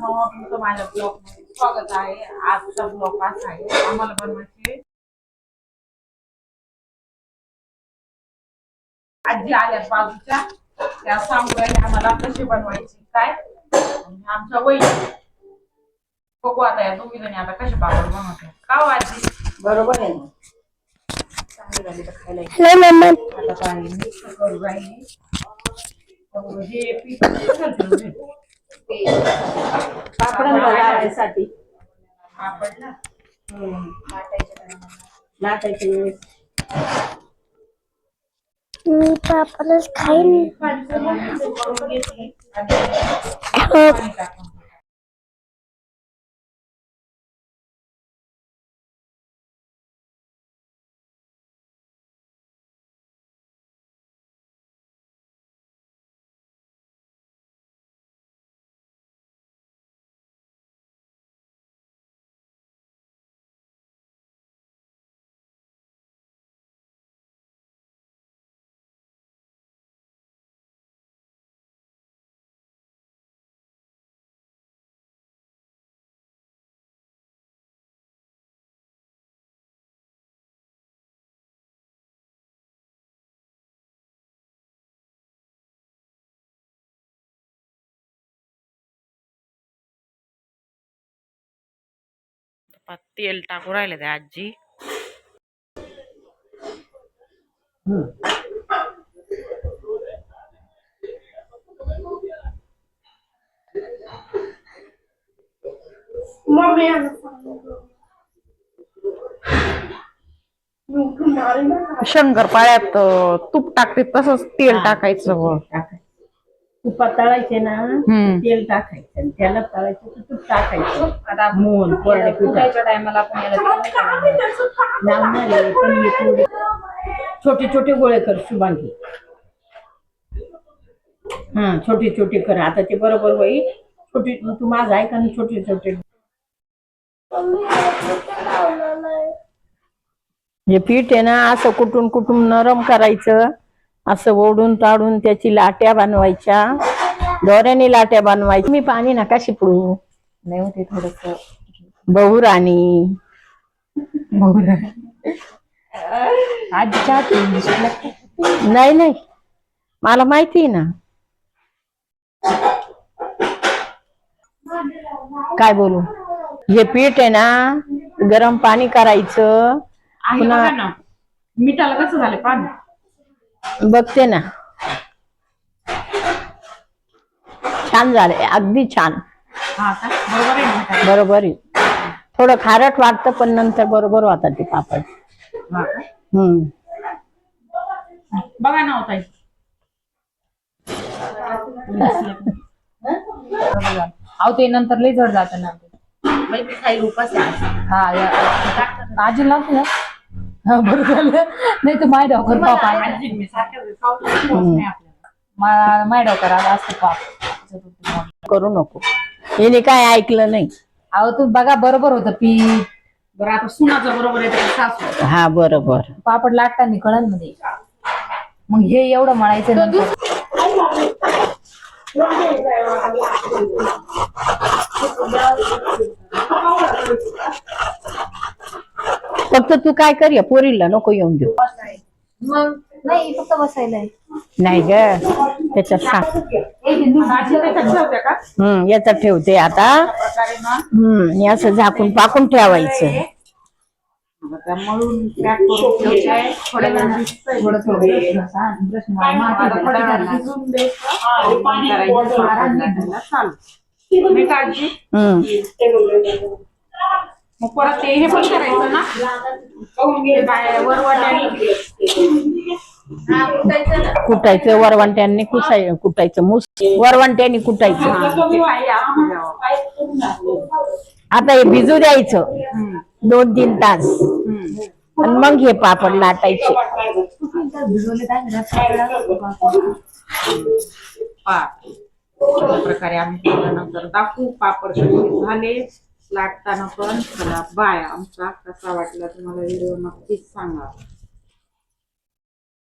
तुमचं माझ्या ब्लॉग मध्ये स्वागत आहे. आजचा ब्लॉग असा आहे, आम्हाला बनवायचे आजी आल्यात बाजूच्या, त्या सांगू राहिल्या आम्हाला कशी बनवायची काय. आमच्या वहिनी बघू आता या दोघी जणी आता कसे पापड बनवतात का हो आजी. बरोबर आहे. चांगली झाली तर खायला आता काय मिक्स करू राहिली. हे पीठ घालते पापडांसाठी पापडला लाटायची वेळेस मी पापडच खाईन. करून घेतली आणि पाणी टाकून तेल टाकू राहिले ते आजी. शंकरपाळ्यात तूप टाकते तसंच तेल टाकायचं. तुपात तळायचे ना, तेल टाकायचं आणि त्याला तळायचं तूप टाकायचं. आता पुढच्या टायमाला आपण छोटे छोटे गोळे कर शुभांगी. हा छोटे छोटे कर. आता ते बरोबर होईल. छोटे तू माझं आहे का छोटे छोटे. हे पीठ आहे ना असं कुठून कुठून नरम करायचं. असं ओढून ताडून त्याची लाट्या बनवायच्या. दोऱ्याने लाट्या बनवायच्या. मी पाणी नका शिपडू. नाही होते थोडस बहुराणी आजीच्या नाही नाही मला माहिती आहे ना. काय बोलू. हे पीठ आहे ना गरम पाणी करायचं. पुन्हा मिठाला कसं झालं पाणी बघते ना. छान झालंय अगदी छान. हा का बरोबर आहे. बरोबर आहे. थोडं खारट वाटतं पण नंतर बरोबर होतात ते पापड. बघा ना होता अहो ते नंतर लई जड जात ना. काही उपास हा आजी लागते ना. हा बरं झालं नाही तर माय डॉकर पापा माय डॉकर आला असतं पाप करू नको. हिने काय ऐकलं नाही. अहो तू बघा बरोबर होतं पीठ. बरं आता सुनाचं बरोबर आहे सासू. हा बरोबर. पापड लाटताना कळण मध्ये मग हे एवढं मळायचं. फक्त तू काय कर या पोरीला नको येऊन देऊ. मग नाही फक्त बसायला नाही ग त्याच्यात सांग. याचा ठेवते आता. असं झाकून पाकून ठेवायचं. मळून पॅक करून ठेवते. थोड्या मग परत ते हे पण करायचं ना. कुटायचं वरवंट्यांनी कुटायचं. मूस वरवंट्यांनी कुटायचं. आता हे भिजू द्यायचं 2-3 तास आणि मग हे पापड लाटायचे. अशा प्रकारे आम्ही नंतर दाखवू पापड कसे झाले लाटताना पण. चला बाय. आमचा कसा वाटला तुम्हाला व्हिडिओ नक्कीच सांगा.